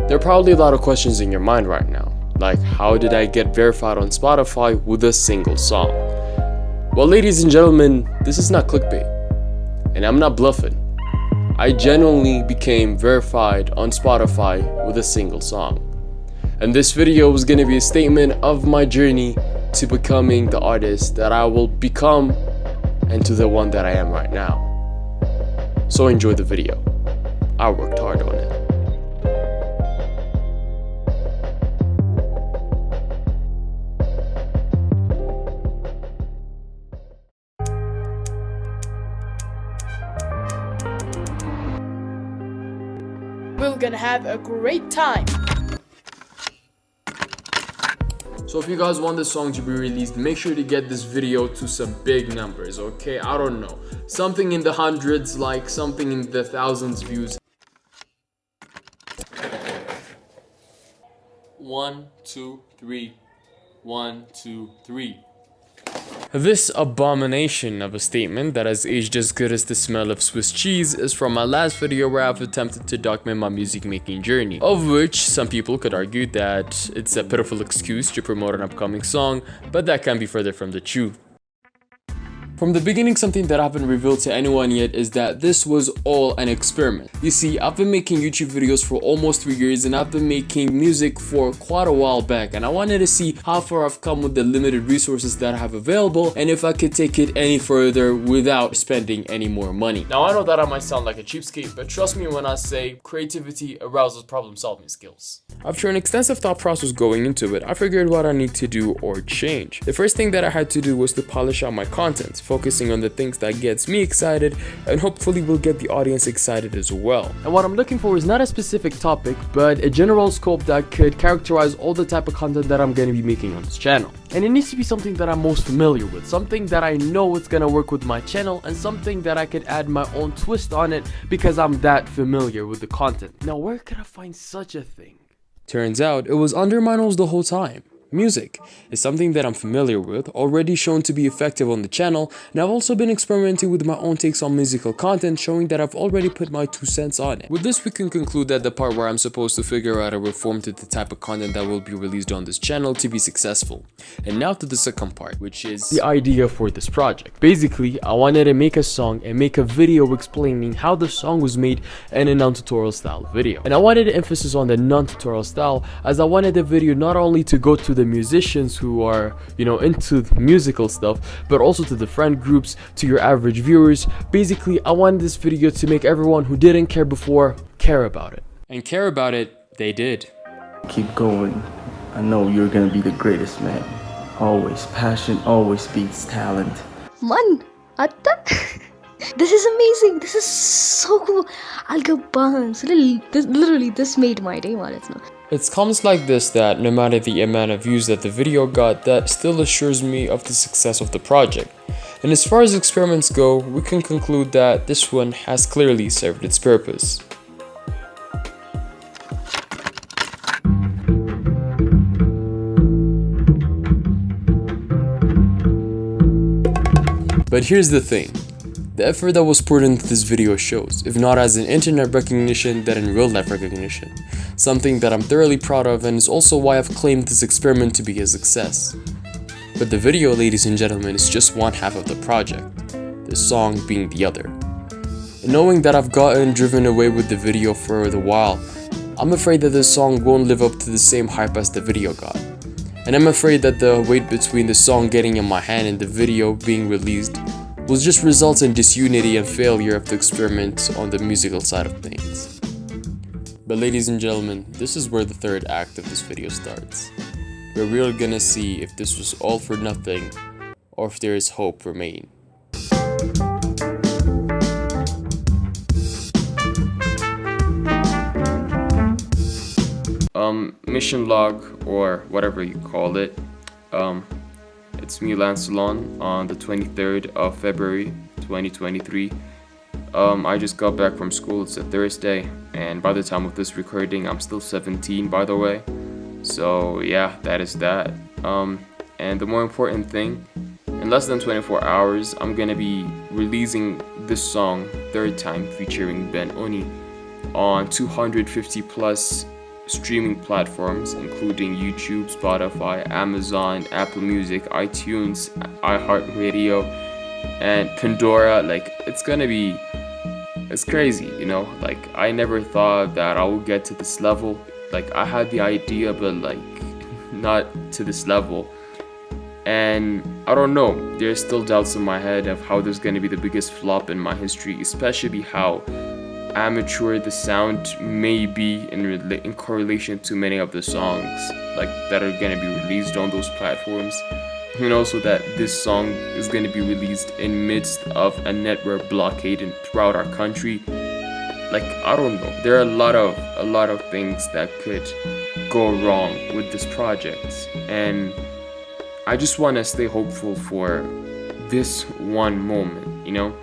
There are probably a lot of questions in your mind right now, like how did I get verified on Spotify with a single song? Well, ladies and gentlemen, this is not clickbait, and I'm not bluffing. I genuinely became verified on Spotify with a single song. And this video was going to be a statement of my journey to becoming the artist that I will become and to the one that I am right now. So enjoy the video. I worked hard on it. We're gonna have a great time. So if you guys want this song to be released, make sure to get this video to some big numbers, okay? I don't know. Something in the hundreds, like something in the thousands views. 1, 2, 3. 1, 2, 3. This abomination of a statement that has aged as good as the smell of Swiss cheese is from my last video where I've attempted to document my music making journey, of which some people could argue that it's a pitiful excuse to promote an upcoming song, but that can't be further from the truth. From the beginning, something that I haven't revealed to anyone yet is that this was all an experiment. You see, I've been making YouTube videos for almost 3 years and I've been making music for quite a while back, and I wanted to see how far I've come with the limited resources that I have available and if I could take it any further without spending any more money. Now I know that I might sound like a cheapskate, but trust me when I say creativity arouses problem solving skills. After an extensive thought process going into it, I figured what I need to do or change. The first thing that I had to do was to polish out my content, focusing on the things that gets me excited and hopefully will get the audience excited as well. And what I'm looking for is not a specific topic, but a general scope that could characterize all the type of content that I'm going to be making on this channel. And it needs to be something that I'm most familiar with, something that I know it's going to work with my channel, and something that I could add my own twist on it because I'm that familiar with the content. Now, where could I find such a thing? Turns out it was under my nose the whole time. Music is something that I'm familiar with, already shown to be effective on the channel, and I've also been experimenting with my own takes on musical content, showing that I've already put my 2 cents on it. With this, we can conclude that the part where I'm supposed to figure out a reform to the type of content that will be released on this channel to be successful. And now to the second part, which is the idea for this project. Basically, I wanted to make a song and make a video explaining how the song was made in a non-tutorial style video. And I wanted to emphasis on the non-tutorial style, as I wanted the video not only to go to the musicians who are, into musical stuff, but also to the friend groups, to your average viewers. Basically, I wanted this video to make everyone who didn't care before care about it. And care about it, they did. Keep going. I know you're gonna be the greatest, man. Always passion, always beats talent. Man, atta. This is amazing. This is so cool. I'll go bounce. Literally, this made my day, man. It's comments like this that, no matter the amount of views that the video got, that still assures me of the success of the project. And as far as experiments go, we can conclude that this one has clearly served its purpose. But here's the thing. The effort that was poured into this video shows, if not as an internet recognition, then in real life recognition. Something that I'm thoroughly proud of, and is also why I've claimed this experiment to be a success. But the video, ladies and gentlemen, is just one half of the project, the song being the other. And knowing that I've gotten driven away with the video for a while, I'm afraid that the song won't live up to the same hype as the video got. And I'm afraid that the wait between the song getting in my hand and the video being released will just result in disunity and failure of the experiment on the musical side of things. But ladies and gentlemen, this is where the third act of this video starts, where we're gonna see if this was all for nothing or if there is hope remaining. Mission log, or whatever you call it. It's me, Lansellon, on the 23rd of February 2023. I just got back from school. It's a Thursday, and by the time of this recording, I'm still 17, by the way. So yeah, that is that. And the more important thing, in less than 24 hours, I'm gonna be releasing this song, Third Time, featuring Ben Oni, on 250 plus streaming platforms, including YouTube, Spotify, Amazon, Apple Music, iTunes, iHeartRadio, and Pandora. Like, it's crazy, you know? Like, I never thought that I would get to this level. Like, I had the idea, but like, not to this level. And I don't know, there's still doubts in my head of how there's gonna be the biggest flop in my history, especially how amateur the sound may be in correlation to many of the songs like that are gonna be released on those platforms, and also that this song is gonna be released in midst of a network blockade throughout our country. Like, I don't know, there are a lot of things that could go wrong with this project, and I just want to stay hopeful for this one moment, you know?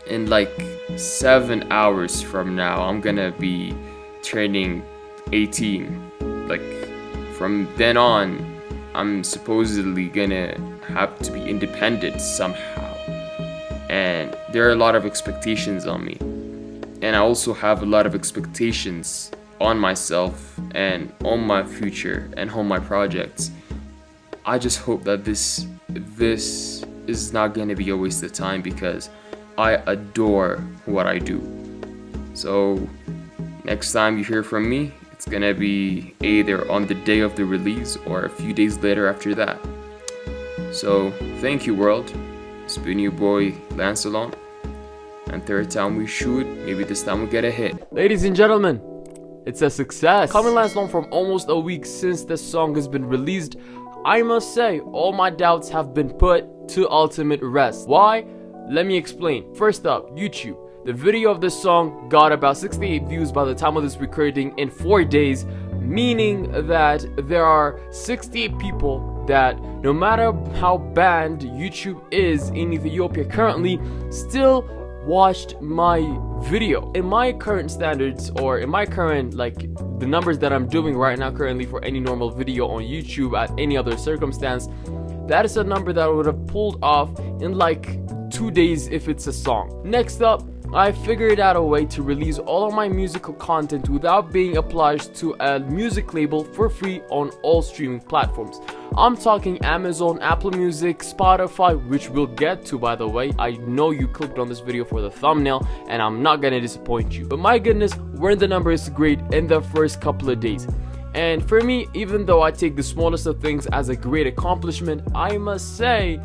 In like 7 hours from now, I'm gonna be turning 18. Like, from then on, I'm supposedly gonna have to be independent somehow. And there are a lot of expectations on me. And I also have a lot of expectations on myself and on my future and on my projects. I just hope that this is not gonna be a waste of time, because I adore what I do. So next time you hear from me, it's gonna be either on the day of the release or a few days later after that. So thank you, world. It's been your boy Lansellon, and third time we shoot, maybe this time we'll get a hit. Ladies and gentlemen, it's a success. Coming Lansellon from almost a week since this song has been released, I must say all my doubts have been put to ultimate rest. Why? Let me explain. First up, YouTube. The video of this song got about 68 views by the time of this recording in 4 days, meaning that there are 68 people that, no matter how banned YouTube is in Ethiopia currently, still watched my video. In my current standards, or in my current, like, the numbers that I'm doing right now currently for any normal video on YouTube at any other circumstance, that is a number that I would have pulled off in like 2 days if it's a song. Next up, I figured out a way to release all of my musical content without being obliged to a music label for free on all streaming platforms. I'm talking Amazon, Apple Music, Spotify, which we'll get to, by the way. I know you clicked on this video for the thumbnail, and I'm not gonna disappoint you. But my goodness, weren't the numbers great in the first couple of days? And for me, even though I take the smallest of things as a great accomplishment, I must say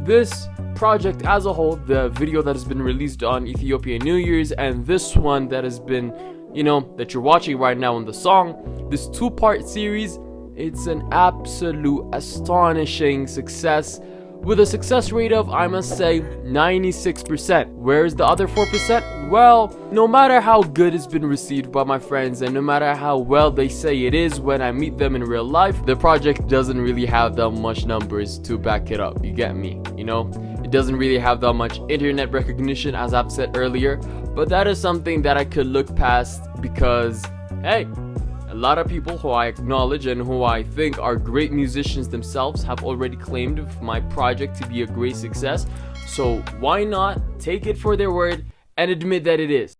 this project as a whole, the video that has been released on Ethiopian New Year's, and this one that has been, you know, that you're watching right now in the song, this 2-part series, it's an absolute astonishing success, with a success rate of, I must say, 96%. Where's the other 4%? Well, no matter how good it's been received by my friends, and no matter how well they say it is when I meet them in real life, the project doesn't really have that much numbers to back it up. You get me? You know? It doesn't really have that much internet recognition, as I've said earlier, but that is something that I could look past, because, hey, a lot of people who I acknowledge and who I think are great musicians themselves have already claimed my project to be a great success, so why not take it for their word and admit that it is.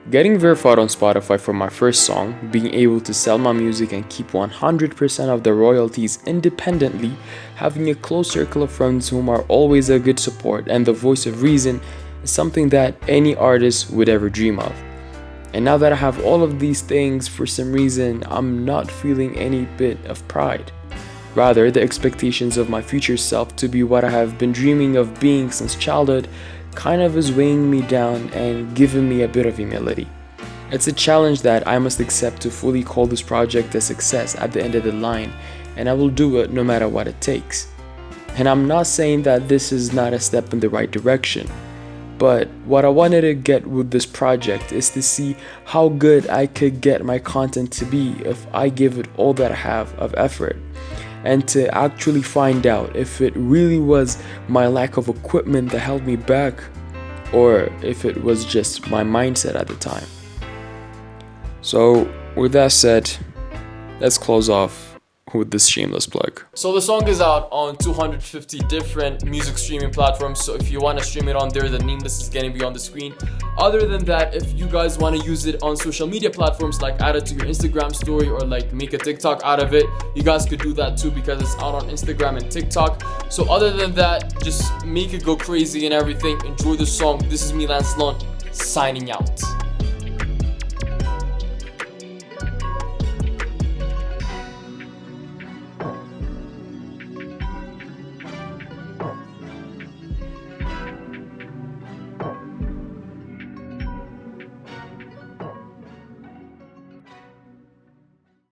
Getting verified on Spotify for my first song, being able to sell my music and keep 100% of the royalties independently, having a close circle of friends whom are always a good support and the voice of reason is something that any artist would ever dream of. And now that I have all of these things, for some reason, I'm not feeling any bit of pride. Rather, the expectations of my future self to be what I have been dreaming of being since childhood kind of is weighing me down and giving me a bit of humility. It's a challenge that I must accept to fully call this project a success at the end of the line, and I will do it no matter what it takes. And I'm not saying that this is not a step in the right direction, but what I wanted to get with this project is to see how good I could get my content to be if I give it all that I have of effort, and to actually find out if it really was my lack of equipment that held me back, or if it was just my mindset at the time. So with that said, let's close off with this shameless plug. So the song is out on 250 different music streaming platforms, so if you want to stream it on there, the name list is going to be on the screen. Other than that, if you guys want to use it on social media platforms, like add it to your Instagram story or like make a TikTok out of it, you guys could do that too because it's out on Instagram and TikTok. So other than that, just make it go crazy and everything. Enjoy the song. This is me, Lansellon, signing out.